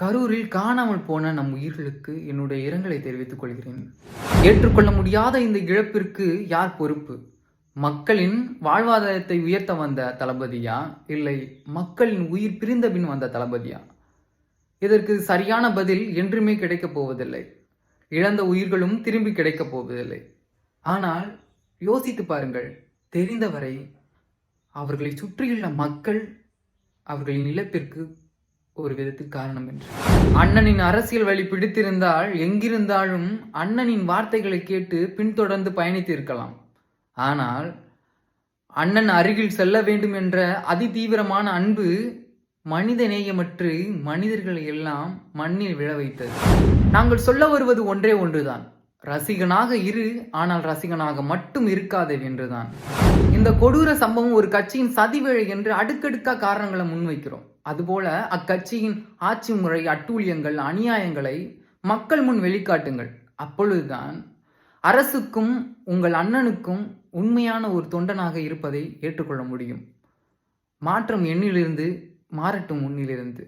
கரூரில் காணாமல் போன நம் உயிர்களுக்கு என்னுடைய இரங்கலை தெரிவித்துக் கொள்கிறேன். ஏற்றுக்கொள்ள முடியாத இந்த இழப்பிற்கு யார் பொறுப்பு? மக்களின் வாழ்வாதாரத்தை உயர்த்த வந்த தளபதியா, இல்லை மக்களின் உயிர் பிரிந்த பின் வந்த தளபதியா? இதற்கு சரியான பதில் என்றுமே கிடைக்கப் போவதில்லை. இழந்த உயிர்களும் திரும்பி கிடைக்கப் போவதில்லை. ஆனால் யோசித்து பாருங்கள், தெரிந்தவரை அவர்களை சுற்றியுள்ள மக்கள் அவர்களின் இழப்பிற்கு ஒரு விதத்தில் காரணம் என்று. அண்ணனின் அரசியல் வழி பிடித்திருந்தால் எங்கிருந்தாலும் அண்ணனின் வார்த்தைகளை கேட்டு பின்தொடர்ந்து பயணித்திருக்கலாம். ஆனால் அண்ணன் அருகில் செல்ல வேண்டும் என்ற அதிதீவிரமான அன்பு மனித நேயமற்று மனிதர்களை எல்லாம் மண்ணில் விழ வைத்தது. நாங்கள் சொல்ல வருவது ஒன்றே ஒன்றுதான், ரசிகனாக இரு, ஆனால் ரசிகனாக மட்டும் இருக்காதே என்றுதான். இந்த கொடூர சம்பவம் ஒரு கட்சியின் சதிவேளை என்று அடுக்கடுக்கா காரணங்களை முன்வைக்கிறோம். அதுபோல அக்கட்சியின் ஆட்சி முறை அட்டூழியங்கள் அநியாயங்களை மக்கள் முன் வெளிக்காட்டுங்கள். அப்பொழுதுதான் அரசுக்கும் உங்கள் அண்ணனுக்கும் உண்மையான ஒரு தொண்டனாக இருப்பதை ஏற்றுக்கொள்ள முடியும். மாற்றம் எண்ணிலிருந்து மாறட்டும் உன்னிலிருந்து.